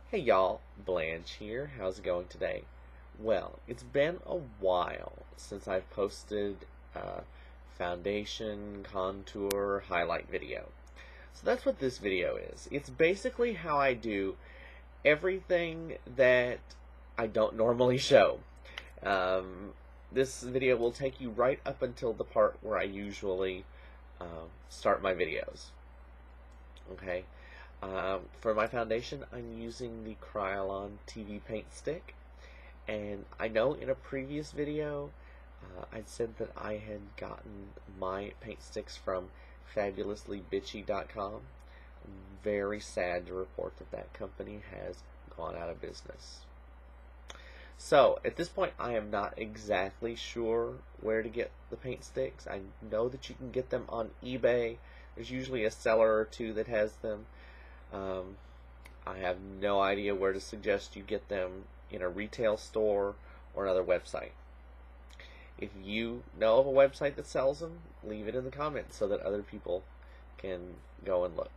Hey y'all, Blanche here. How's it going today? Well, it's been a while since I've posted a foundation, contour, highlight video. So that's what this video is. It's basically how I do everything that I don't normally show. This video will take you right up until the part where I usually start my videos. Okay? For my foundation, I'm using the Kryolan TV Painstick, and I know in a previous video I'd said that I had gotten my paint sticks from fabulouslybitchy.com. I'm very sad to report that that company has gone out of business. So at this point I am not exactly sure where to get the paint sticks. I know that you can get them on eBay. There's usually a seller or two that has them. I have no idea where to suggest you get them in a retail store or another website. If you know of a website that sells them, leave it in the comments so that other people can go and look.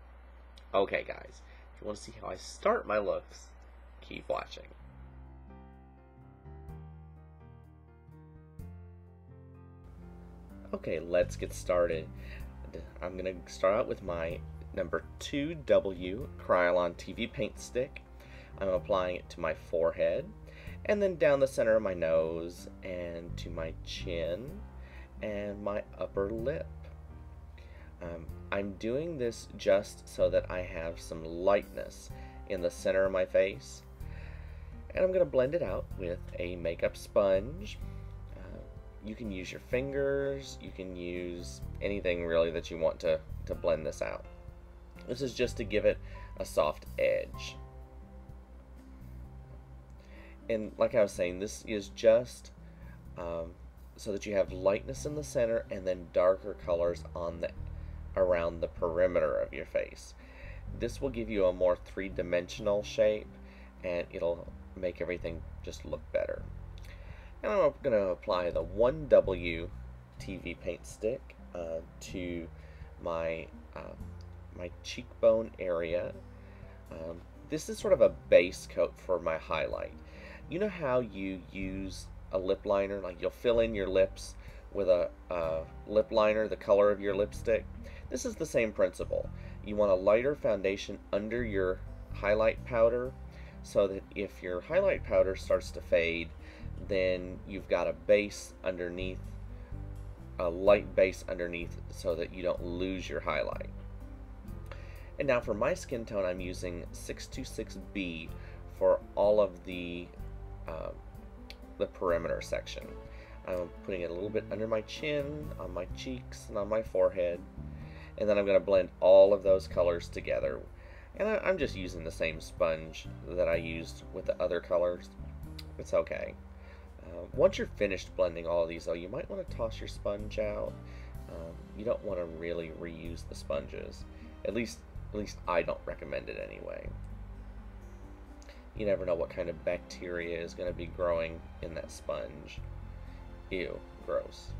Okay guys, if you want to see how I start my looks, keep watching. Okay, let's get started. I'm going to start out with my number 2W Kryolan TV Painstick. I'm applying it to my forehead and then down the center of my nose and to my chin and my upper lip. I'm doing this just so that I have some lightness in the center of my face, and I'm going to blend it out with a makeup sponge. You can use your fingers, you can use anything really that you want to blend this out. This is just to give it a soft edge. And like I was saying, this is just so that you have lightness in the center and then darker colors on around the perimeter of your face. This will give you a more three-dimensional shape, and it'll make everything just look better. And I'm going to apply the 1W TV Painstick to my my cheekbone area. This is sort of a base coat for my highlight. You know how you use a lip liner, like you'll fill in your lips with a lip liner, the color of your lipstick? This is the same principle. You want a lighter foundation under your highlight powder so that if your highlight powder starts to fade, then you've got a base underneath, a light base underneath, so that you don't lose your highlight. And now for my skin tone, I'm using 626B for all of the perimeter section. I'm putting it a little bit under my chin, on my cheeks, and on my forehead, and then I'm going to blend all of those colors together. And I'm just using the same sponge that I used with the other colors. It's okay. Once you're finished blending all of these, though, you might want to toss your sponge out. You don't want to really reuse the sponges. At least I don't recommend it anyway. You never know what kind of bacteria is going to be growing in that sponge. Ew, gross.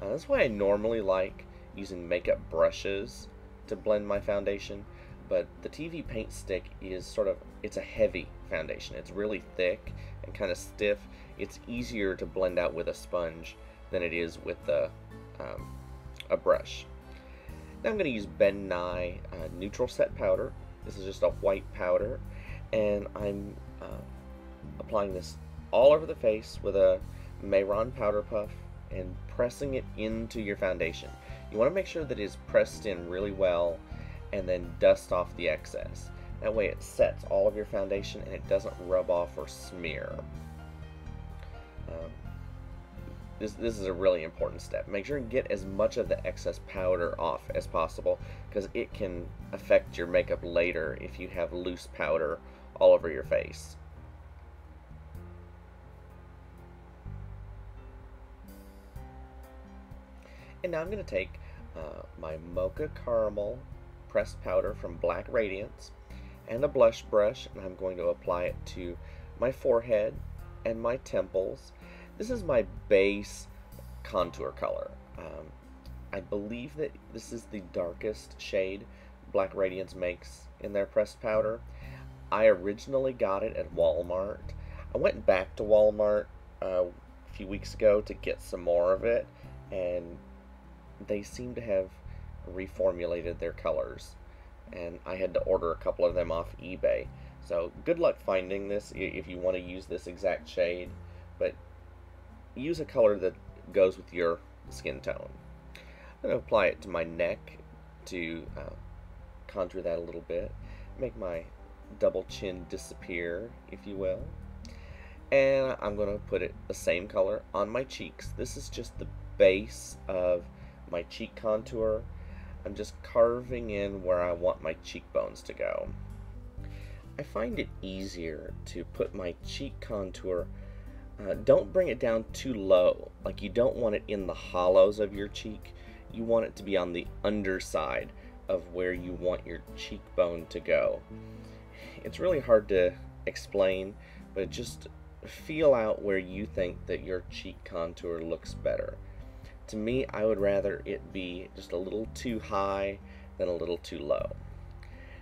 That's why I normally like using makeup brushes to blend my foundation, but the TV Painstick is it's a heavy foundation. It's really thick and kind of stiff. It's easier to blend out with a sponge than it is with a brush. Now I'm going to use Nye Neutral Set Powder. This is just a white powder, and I'm applying this all over the face with a Mehron powder puff and pressing it into your foundation. You want to make sure that it is pressed in really well and then dust off the excess. That way it sets all of your foundation and it doesn't rub off or smear. This is a really important step. Make sure and get as much of the excess powder off as possible, because it can affect your makeup later if you have loose powder all over your face. And now I'm going to take my Mocha Caramel pressed powder from Black Radiance and a blush brush, and I'm going to apply it to my forehead and my temples. This is my base contour color. I believe that this is the darkest shade Black Radiance makes in their pressed powder. I originally got it at Walmart. I went back to Walmart a few weeks ago to get some more of it, and they seem to have reformulated their colors, and I had to order a couple of them off eBay. So good luck finding this if you want to use this exact shade, but use a color that goes with your skin tone. I'm going to apply it to my neck to contour that a little bit, make my double chin disappear, if you will. And I'm going to put it the same color on my cheeks. This is just the base of my cheek contour. I'm just carving in where I want my cheekbones to go. I find it easier to put my cheek contour, don't bring it down too low. Like, you don't want it in the hollows of your cheek. You want it to be on the underside of where you want your cheekbone to go. It's really hard to explain, but just feel out where you think that your cheek contour looks better. To me, I would rather it be just a little too high than a little too low.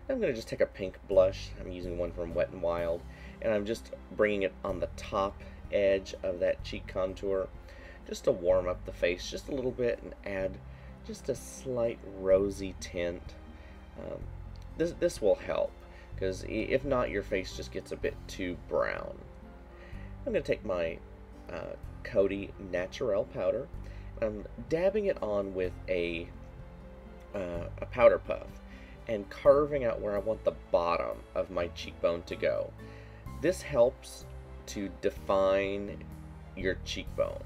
I'm going to just take a pink blush. I'm using one from Wet n Wild, and I'm just bringing it on the top edge of that cheek contour just to warm up the face just a little bit and add just a slight rosy tint. This will help, because if not, your face just gets a bit too brown. I'm going to take my Coty Naturelle powder. I'm dabbing it on with a powder puff and carving out where I want the bottom of my cheekbone to go. This helps to define your cheekbone.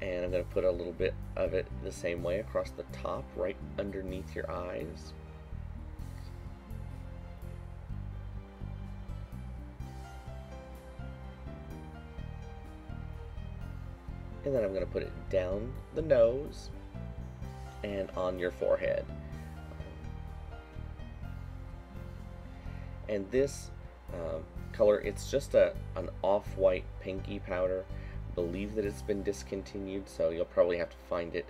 And I'm going to put a little bit of it the same way across the top, right underneath your eyes. And then I'm going to put it down the nose and on your forehead. And this color, it's just an off-white pinky powder. I believe that it's been discontinued, so you'll probably have to find it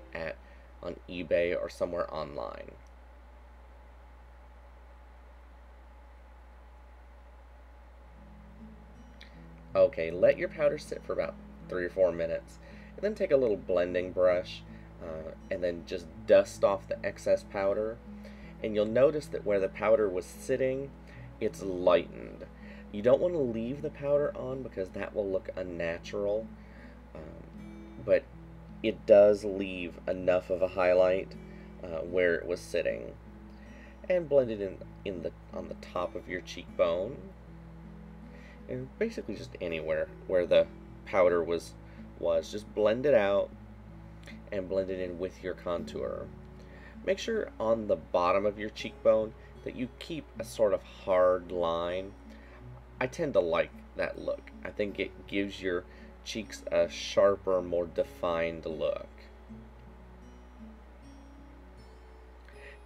on eBay or somewhere online. Okay, let your powder sit for about 3 or 4 minutes, and then take a little blending brush and then just dust off the excess powder. And you'll notice that where the powder was sitting, it's lightened. You don't want to leave the powder on because that will look unnatural, but it does leave enough of a highlight where it was sitting. And blend it on the top of your cheekbone, and basically just anywhere where the powder was. Just blend it out and blend it in with your contour. Make sure on the bottom of your cheekbone that you keep a sort of hard line. I tend to like that look. I think it gives your cheeks a sharper, more defined look.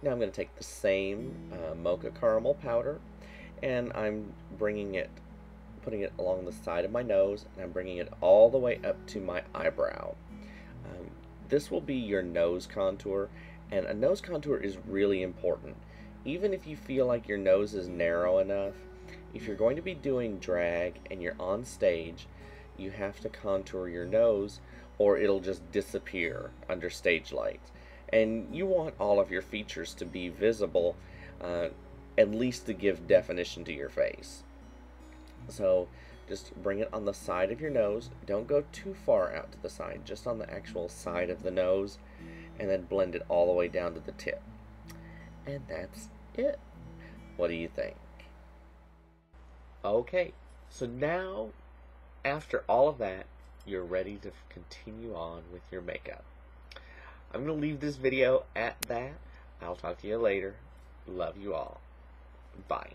Now I'm going to take the same Mocha caramel powder, and I'm putting it along the side of my nose, and I'm bringing it all the way up to my eyebrow. This will be your nose contour, and a nose contour is really important. Even if you feel like your nose is narrow enough, if you're going to be doing drag and you're on stage, you have to contour your nose or it'll just disappear under stage lights. And you want all of your features to be visible, at least to give definition to your face. So just bring it on the side of your nose. Don't go too far out to the side, just on the actual side of the nose, and then blend it all the way down to the tip. And that's it. What do you think? Okay, so now, after all of that, you're ready to continue on with your makeup. I'm going to leave this video at that. I'll talk to you later. Love you all. Bye.